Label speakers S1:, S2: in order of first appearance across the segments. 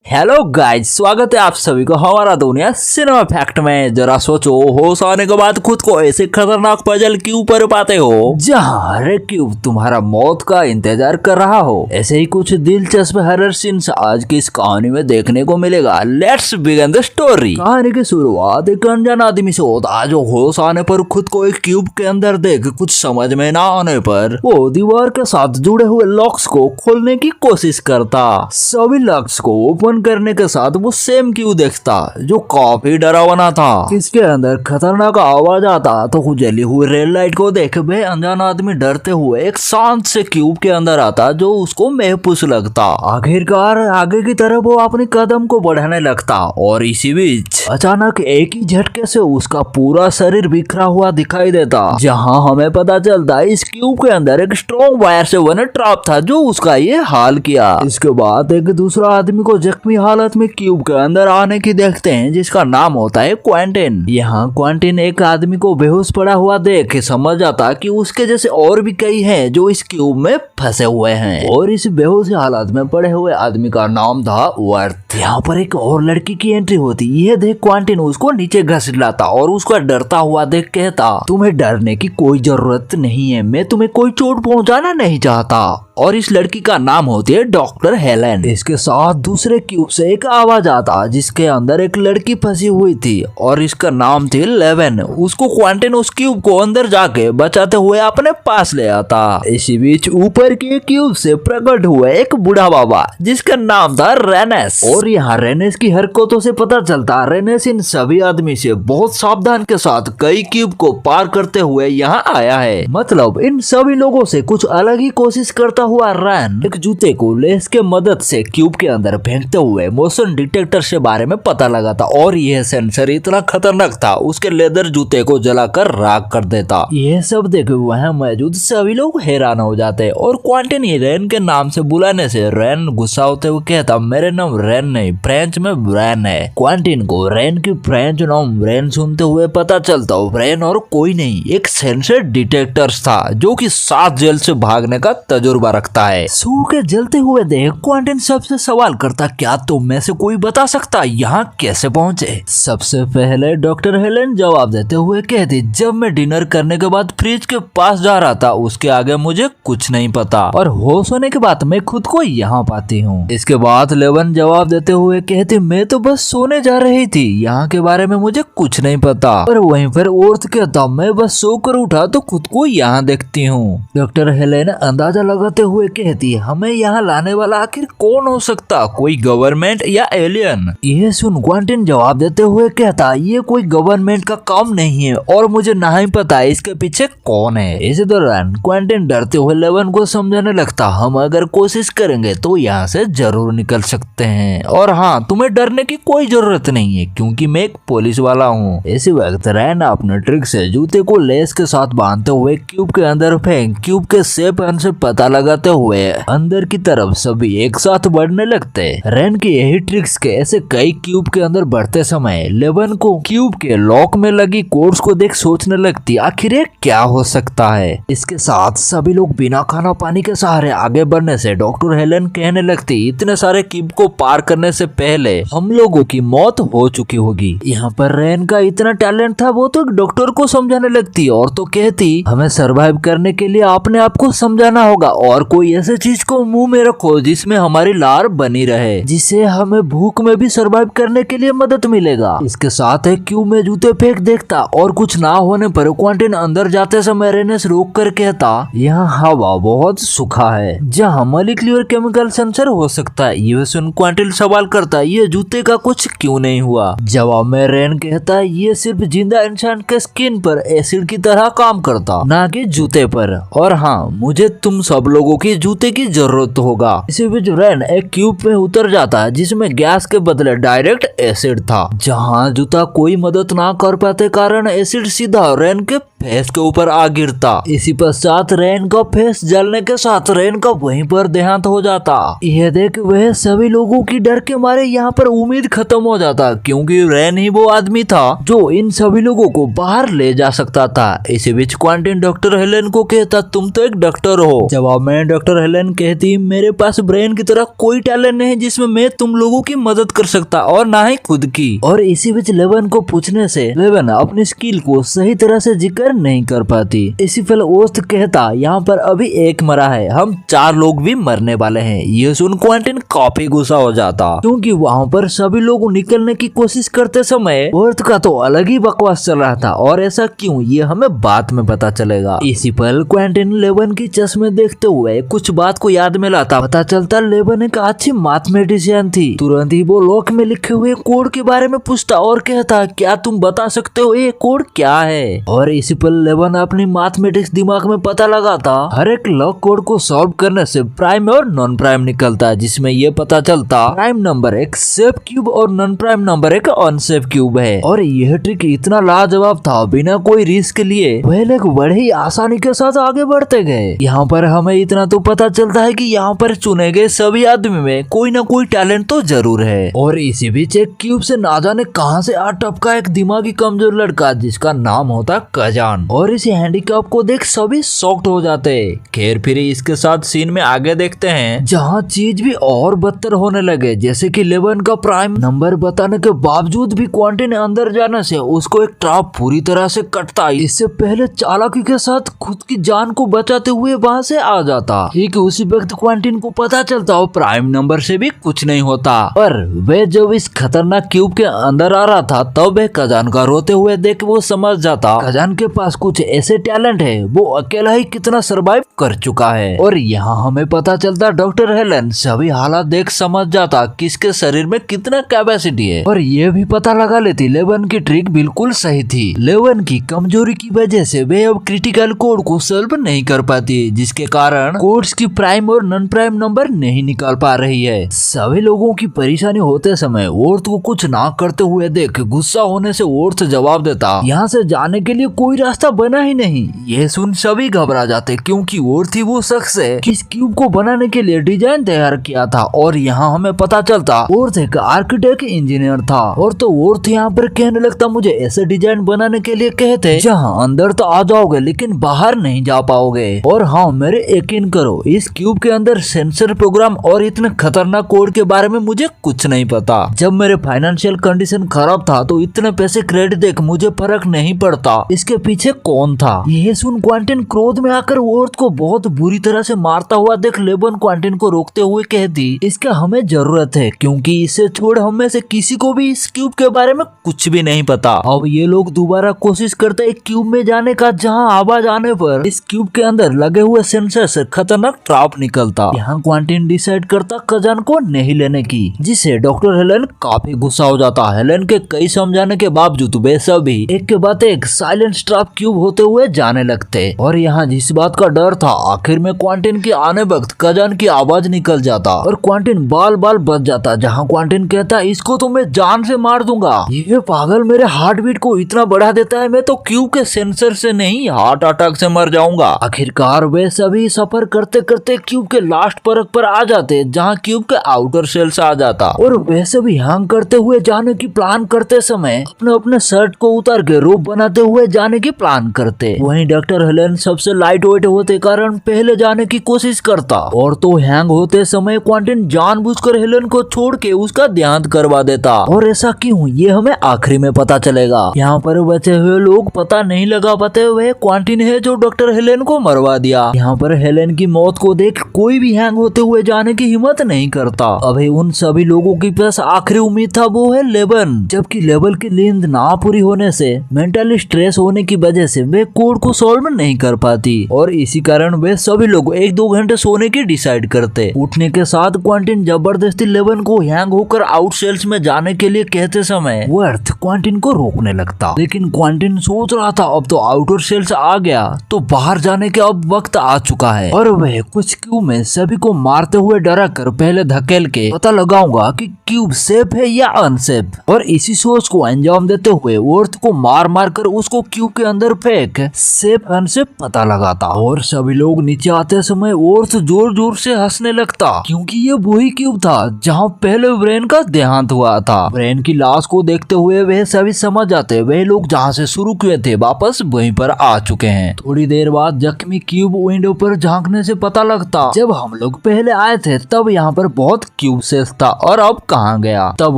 S1: Hello guys, स्वागत है आप सभी को हमारा दुनिया सिनेमा फैक्ट में। जरा सोचो, होश आने के बाद खुद को ऐसे खतरनाक पजल क्यों पर पाते हो जहां हर एक क्यूब तुम्हारा मौत का इंतजार कर रहा हो। ऐसे ही कुछ दिलचस्प हॉरर सीन्स आज की इस कहानी में देखने को मिलेगा। Let's begin the story. कहानी की शुरुआत एक अनजान आदमी से होता है जो होश आने पर खुद को एक क्यूब के अंदर देख कुछ समझ में ना आने पर वो दीवार के साथ जुड़े हुए लॉक्स को खोलने की कोशिश करता। सभी लॉक्स को ओपन करने के साथ वो सेम क्यूब देखता जो काफी डरावना था। इसके अंदर खतरनाक आवाज आता तो जली हुई रेड लाइट को देख वह अनजान आदमी डरते हुए एक शांत से क्यूब के अंदर आता जो उसको महफूज लगता। आखिरकार आगे की तरफ वो अपने कदम को बढ़ाने लगता और इसी बीच अचानक एक ही झटके से उसका पूरा शरीर बिखरा हुआ दिखाई देता। जहां हमें पता चलता इस क्यूब के अंदर एक स्ट्रॉन्ग वायर से बने ट्रैप था जो उसका ये हाल किया। इसके बाद एक दूसरा आदमी को जख्मी हालत में क्यूब के अंदर आने की देखते हैं जिसका नाम होता है क्वेंटिन। यहाँ क्वेंटिन एक आदमी को बेहोश पड़ा हुआ देख समझ जाता कि उसके जैसे और भी कई हैं जो इस क्यूब में फंसे हुए हैं और इस बेहोश हालत में पड़े हुए आदमी का नाम था वर्थ। यहाँ पर एक और लड़की की एंट्री होती। यह देख क्वेंटिन उसको नीचे घसीटाता और उसका डरता हुआ देख कहता, तुम्हें डरने की कोई जरूरत नहीं है, मैं तुम्हें कोई चोट पहुंचाना नहीं चाहता। और इस लड़की का नाम होती है डॉक्टर हेलेन। इसके साथ दूसरे क्यूब से एक आवाज आता जिसके अंदर एक लड़की फंसी हुई थी और इसका नाम थी लेवन। उसको क्वेंटिन उस क्यूब को अंदर जाके बचाते हुए अपने पास ले आता। इसी बीच ऊपर के क्यूब से प्रकट हुआ एक बूढ़ा बाबा जिसका नाम था रेनेस। और यहाँ रेनेस की हरकतों से पता चलता रेनेस इन सभी आदमी से बहुत सावधान के साथ कई क्यूब को पार करते हुए यहाँ आया है। मतलब इन सभी लोगों से कुछ अलग ही कोशिश करता हुआ रैन एक जूते को लेस के मदद से क्यूब के अंदर फेंकते हुए मोशन डिटेक्टर से बारे में पता लगा था और यह सेंसर इतना खतरनाक था उसके लेदर जूते को जलाकर राख कर देता। यह सब देखे वहाँ मौजूद सभी लोग हैरान हो जाते और क्वेंटिन रैन के नाम से बुलाने से रैन गुस्सा होते हुए कहता, मेरे नाम रैन नहीं, फ्रेंच में ब्रैन है। क्वेंटिन को रैन की फ्रेंच नाम ब्रैन सुनते हुए पता चलता ब्रैन और कोई नहीं एक सेंसर डिटेक्टर था जो कि 7 जेल से भागने का तजुर्बा रखता है। सू के जलते हुए देख क्वेंटिन सबसे सवाल करता, क्या तुम में से कोई बता सकता यहाँ कैसे पहुँचे? सबसे पहले डॉक्टर हेलेन जवाब देते हुए कहती, जब मैं डिनर करने के बाद फ्रिज के पास जा रहा था उसके आगे मुझे कुछ नहीं पता और होश होने के बाद मैं खुद को यहाँ पाती हूँ। इसके बाद लेवन जवाब देते हुए कहती, मैं तो बस सोने जा रही थी, यहाँ के बारे में मुझे कुछ नहीं पता। और वहीं पर औरत कहता, मैं बस सोकर उठा तो खुद को यहाँ देखती हूँ। डॉक्टर हेलेन अंदाजा लगाते हुए कहती, हमें यहाँ लाने वाला आखिर कौन हो सकता, कोई गवर्नमेंट या एलियन? यह सुन क्वेंटिन जवाब देते हुए कहता, ये कोई गवर्नमेंट का काम नहीं है और मुझे नहीं पता इसके पीछे कौन है। इसी दौरान क्वेंटिन डरते हुए लेवन को समझाने लगता, हम अगर कोशिश करेंगे तो यहाँ से जरूर निकल सकते हैं और हाँ, तुम्हें डरने की कोई जरूरत नहीं है क्योंकि मैं एक पुलिस वाला हूँ। इसी वक्त रैन अपने ट्रिक से जूते को लेस के साथ बांधते हुए क्यूब के अंदर फेंक क्यूब के शेप से पता लगाते हुए अंदर की तरफ सभी एक साथ बढ़ने लगते। रैन की यही ट्रिक्स के ऐसे कई क्यूब के अंदर बढ़ते समय लेवन को क्यूब के लॉक में लगी कोर्स को देख सोचने लगती, आखिर ये क्या हो सकता है। इसके साथ सभी लोग बिना खाना पानी के सहारे आगे बढ़ने से डॉक्टर हेलेन कहने लगती, इतने सारे क्यूब को पार करने से पहले हम लोगों की मौत हो चुकी होगी। यहाँ पर रैन का इतना टैलेंट था वो तो डॉक्टर को समझाने लगती और तो कहती, हमें सरवाइव करने के लिए अपने आप को समझाना होगा और कोई ऐसे चीज को मुंह में रखो जिसमें हमारी लार बनी रहे, जिससे हमें भूख में भी सरवाइव करने के लिए मदद मिलेगा। इसके साथ एक क्यूब में जूते फेंक देखता और कुछ ना होने पर क्वेंटिन अंदर जाते समय रेनेस रोक कर कहता, यहाँ हवा बहुत सूखा है जहाँ मॉलिक्यूलर केमिकल सेंसर हो सकता है। ये सुन क्वेंटिन सवाल करता, ये जूते का कुछ क्यों नहीं हुआ? जवाब में रेन कहता, ये सिर्फ जिंदा इंसान के स्किन पर एसिड की तरह काम करता, ना कि जूते पर। और हाँ, मुझे तुम सब लोगों की जूते की जरूरत होगा। इसी बीच रैन एक क्यूब में उतर जाता है जिसमें गैस के बदले डायरेक्ट एसिड था। जहां जूता कोई मदद ना कर पाते कारण एसिड सीधा रैन के फेस के ऊपर आ गिरता। इसी पश्चात रैन का फेस जलने के साथ रैन का वहीं पर देहांत हो जाता। यह देख वह सभी लोगों की डर डर के मारे यहाँ पर उम्मीद खत्म हो जाता, क्योंकि रेन ही वो आदमी था जो इन सभी लोगों को बाहर ले जा सकता था। इसी बीच क्वांटिन डॉक्टर हेलेन को कहता, तुम तो एक डॉक्टर हो। जवाब में डॉक्टर हेलेन कहती, मेरे पास ब्रेन की तरह कोई टैलेंट नहीं जिसमें मैं तुम लोगों की मदद कर सकता, और ना ही खुद की। और इसी बीच लेवन को पूछने से लेवन अपनी स्किल को सही तरह से जिक्र नहीं कर पाती। इसी पर ओस्ट कहता, यहाँ पर अभी एक मरा है, हम 4 लोग भी मरने वाले हैं। ये सुन क्वांटिन काफी गुस्सा हो जाता, क्योंकि वहाँ पर सभी लोग निकलने की कोशिश करते समय ओस्ट का तो अलग ही बकवास चल रहा था। और ऐसा क्यों, ये हमें बाद में पता चलेगा। इसी पर क्वांटिन लेवन की चश्मे देखते हुए कुछ बात को याद में लाता। पता चलता लेवन एक अच्छी मैथमेटिशियन थी। तुरंत ही वो लॉक में लिखे हुए कोड के बारे में पूछता और कहता, क्या तुम बता सकते हो ये कोड क्या है। और इसी पर लेवन अपनी मैथमेटिक्स दिमाग में पता लगाता। हर एक लॉक कोड को सॉल्व करने से प्राइम और नॉन प्राइम निकलता है, जिसमें ये पता चलता प्राइम नंबर एक सेफ क्यूब और नॉन प्राइम नंबर एक अनसेफ क्यूब है। और यह ट्रिक इतना लाजवाब था, बिना कोई रिस्क लिए वह लोग बड़े ही आसानी के साथ आगे बढ़ते गए। यहाँ पर हमें इतना तो पता चलता है कि यहाँ पर चुने गए सभी आदमी में कोई ना कोई टैलेंट तो जरूर है। और इसी बीच एक क्यूब से ना जाने कहां से आ टपका एक दिमागी कमजोर लड़का, जिसका नाम होता कजान। और इस हैंडीकैप को देख सभी शॉक्ड हो जाते। खैर फिर इसके साथ सीन में आगे देखते हैं, जहाँ चीज भी और बदतर होने लगे। जैसे कि लेवन का प्राइम नंबर बताने के बावजूद भी क्वांटिन अंदर जाने से उसको एक ट्रैप पूरी तरह से कटता। इससे पहले चालाकी के साथ खुद की जान को बचाते हुए वहां से आ जाता। ठीक उसी वक्त क्वांटिन को पता चलता हो प्राइम नंबर से भी कुछ नहीं होता। पर वे जब इस खतरनाक क्यूब के अंदर आ रहा था, तब वह कजान का रोते हुए देख वो समझ जाता कजान के पास कुछ ऐसे टैलेंट है, वो अकेला ही कितना सरवाइव कर चुका है। और यहाँ हमें पता चलता डॉक्टर हेलेन सभी हालात देख समझ जाता किसके शरीर में कितना कैपेसिटी है। और ये भी पता लगा लेती लेवन की ट्रिक बिल्कुल सही थी। लेवन की कमजोरी की वजह से वे अब क्रिटिकल कोड को सॉल्व नहीं कर पाती, जिसके कारण कोड्स की प्राइम और नॉन प्राइम नंबर नहीं निकाल पा रही है। सभी लोगों की परेशानी होते समय ओर्थ को कुछ ना करते हुए देख गुस्सा होने से ओर्थ जवाब देता, यहाँ से जाने के लिए कोई रास्ता बना ही नहीं। ये सुन सभी घबरा जाते, क्योंकि ओर्थ ही वो शख्स है कि इस क्यूब को बनाने के लिए डिजाइन तैयार किया था। और यहाँ हमें पता चलता ओर्थ एक आर्किटेक्ट इंजीनियर था। और तो ओर्थ यहाँ पर कहने लगता, मुझे ऐसे डिजाइन बनाने के लिए कहते जहाँ अंदर तो आ जाओगे लेकिन बाहर नहीं जा पाओगे। और हाँ, मेरे यकीन करो, इस क्यूब के अंदर सेंसर प्रोग्राम और इतने खतरनाक कोड के बारे में मुझे कुछ नहीं पता। जब मेरे फाइनेंशियल कंडीशन खराब था तो इतने पैसे क्रेडिट देख मुझे फर्क नहीं पड़ता इसके पीछे कौन था। यह सुन क्वांटिन क्रोध में आकर ओर्थ को बहुत बुरी तरह से मारता हुआ देख लेवन क्वांटिन को रोकते हुए कहती, इसका हमें जरूरत है, क्योंकि इसे छोड़ हम में से किसी को भी इस क्यूब के बारे में कुछ भी नहीं पता। अब ये लोग दोबारा कोशिश करते एक क्यूब में जाने का, जहाँ आवाज आने पर इस क्यूब के अंदर लगे हुए सेंसर से खतरनाक ट्रैप निकलता। यहाँ क्वांटिन डिसाइड करता कजान को नहीं लेने की, जिसे डॉक्टर हेलेन काफी गुस्सा हो जाता। हेलेन के कई समझाने के बावजूद वे सभी एक के बाद एक साइलेंट ट्रैप क्यूब होते हुए जाने लगते। और यहाँ जिस बात का डर था, आखिर में क्वांटिन के आने वक्त कजान की आवाज निकल जाता और क्वांटिन बाल बाल बच जाता। जहाँ क्वांटिन कहता, इसको तो मैं जान से मार दूंगा, ये पागल मेरे हार्ट बीट को इतना बढ़ा देता है, मैं तो क्यूब के सेंसर से नहीं हार्ट अटैक से मर जाऊंगा। आखिरकार वे सभी सफर करते करते क्यूब के लास्ट परत पर आ जाते, जहाँ क्यूब के आउटर शेल से आ जाता। और वैसे भी हैंग करते हुए जाने की प्लान करते समय अपने अपने शर्ट को उतार के रोप बनाते हुए जाने की प्लान करते। वहीं डॉक्टर हेलेन सबसे लाइट वेट होते कारण पहले जाने की कोशिश करता। और तो हैंग होते समय क्वांटिन जानबूझकर हेलेन को छोड़ के उसका देहांत करवा देता। और ऐसा क्यों, ये हमें आखिरी में पता चलेगा। यहाँ पर बचे हुए लोग पता नहीं लगा पाते हुए क्वांटिन है जो डॉक्टर हेलेन को मरवा दिया। यहाँ पर हेलेन की मौत को देख कोई भी हैंग होते हुए जाने की हिम्मत नहीं करता। अभी उन सभी लोगों के पास आखिरी उम्मीद था, वो है लेवन। जबकि लेवल की नींद ना पूरी होने से मेंटली स्ट्रेस होने की वजह से वे कोड को सॉल्व नहीं कर पाती। और इसी कारण वे सभी लोग 1-2 घंटे सोने की डिसाइड करते। उठने के साथ क्वांटिन जबरदस्ती लेवन को हैंग होकर आउट सेल्स में जाने के लिए कहते समय वर्थ क्वांटिन को रोकने लगता। लेकिन क्वांटिन सोच रहा था, अब तो आउटर सेल्स आ गया तो बाहर जाने के अब वक्त आ चुका है। और वह कुछ क्यूब में सभी को मारते हुए डरा कर पहले धकेल के पता लगाऊंगा कि क्यूब सेफ है या अनसेफ। और इसी सोच को अंजाम देते हुए वर्थ को मार मार कर उसको क्यूब के अंदर फेंक सेफ अनसेफ पता लगाता। और सभी लोग नीचे आते समय वर्थ जोर जोर से हंसने लगता, क्योंकि ये वही क्यूब था जहाँ पहले ब्रेन का देहांत हुआ था। ब्रेन की लाश को देखते हुए वह सभी समझ जाते वह लोग जहाँ से शुरू किए थे वापस वहीं पर आ चुके हैं। थोड़ी देर बाद जख्मी क्यूब विंडो पर झांकने से पता लगता जब हम लोग पहले आए थे तब यहाँ पर बहुत क्यूब शेष था और अब कहाँ गया। तब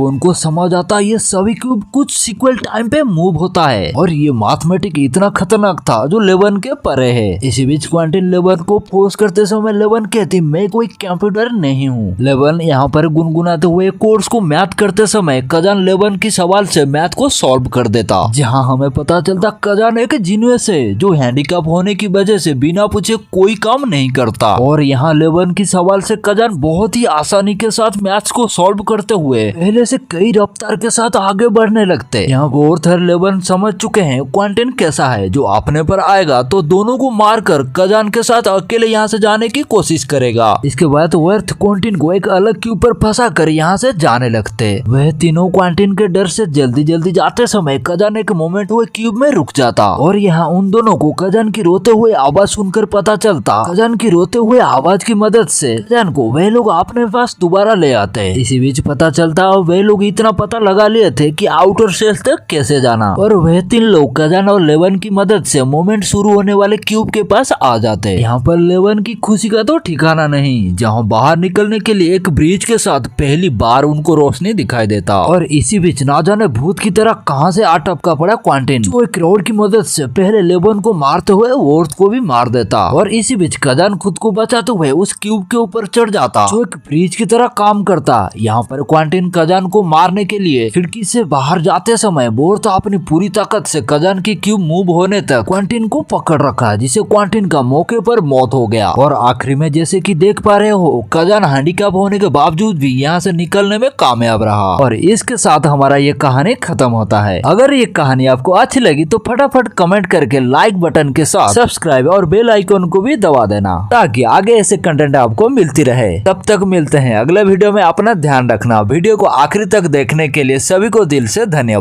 S1: उनको समझ आता ये सभी क्यूब कुछ सीक्वल टाइम पे मूव होता है और ये मैथमेटिक इतना खतरनाक था जो लेवन के परे है। इसी बीच क्वांटिन लेवन को फोर्स करते समय लेवन कहती मैं कोई कंप्यूटर नहीं हूँ। लेवन यहाँ पर गुनगुनाते हुए कोर्स को मैथ करते समय कजान लेवन की सवाल से मैथ को सॉल्व कर देता, जहाँ हमें पता चलता कजान एक जीनियस है जो हैंडीकैप होने की वजह से बिना पूछे कोई काम नहीं करता। और यहाँ लेवन की सवाल से कजान बहुत ही आसानी के साथ मैथ्स को सॉल्व करते हुए पहले से कई रफ्तार के साथ आगे बढ़ने लगते। यहाँ बोर्थ और लेवन समझ चुके हैं क्वांटिन कैसा है जो अपने पर आएगा तो दोनों को मारकर कजान के साथ अकेले यहाँ से जाने की कोशिश करेगा। इसके बाद वर्थ क्वांटिन को एक अलग क्यूब पर फंसा कर यहाँ से जाने लगते। वह तीनों क्वांटिन के डर से जल्दी जल्दी जाते समय कजान एक मोमेंट हुए क्यूब में रुक जाता और यहाँ उन दोनों को कजान की रोते हुए आवाज सुनकर पता चलता कजान की रोते हुए आवाज की मदद से कजान को वह लोग अपने पास दोबारा ले आते। इसी बीच पता चलता वह लोग इतना पता लगा लिए थे कि आउटर शेल्स तक कैसे जाना और वह तीन लोग कजान और लेवन की मदद से मोमेंट शुरू होने वाले क्यूब के पास आ जाते। यहाँ पर लेवन की खुशी का तो ठिकाना नहीं, जहाँ बाहर निकलने के लिए एक ब्रिज के साथ पहली बार उनको रोशनी दिखाई देता और इसी बीच ना जाने भूत की तरह कहां से आ टपका पड़ा क्वांटिन जो एक रोड की मदद से पहले लेवन को मारते हुए वोर्थ को भी मार देता। और इसी बीच कजान खुद को बचाते हुए उस क्यूब के ऊपर चढ़ जाता जो एक ब्रिज की तरह काम करता। यहाँ पर क्वांटिन कजान को मारने के लिए खिड़की से बाहर जाते समय वोर्थ अपनी पूरी ताकत से कजान की क्यूब मूव होने तक क्वांटिन को पकड़ रखा, जिसे क्वांटिन का मौके पर मौत हो गया। और आखिरी में जैसे कि देख पा रहे हो कजान हैंडीकैप होने के बावजूद भी यहाँ से निकलने में कामयाब रहा। और इसके साथ हमारा ये कहानी खत्म होता है। अगर ये कहानी आपको अच्छी लगी तो फटाफट कमेंट करके लाइक बटन के साथ सब्सक्राइब और बेल आइकन को भी दबा देना ताकि आगे ऐसे कंटेंट आपको मिलती रहे। तब तक मिलते हैं अगले वीडियो में। अपना ध्यान रखना। वीडियो को आखिरी तक देखने के लिए सभी को दिल से धन्यवाद।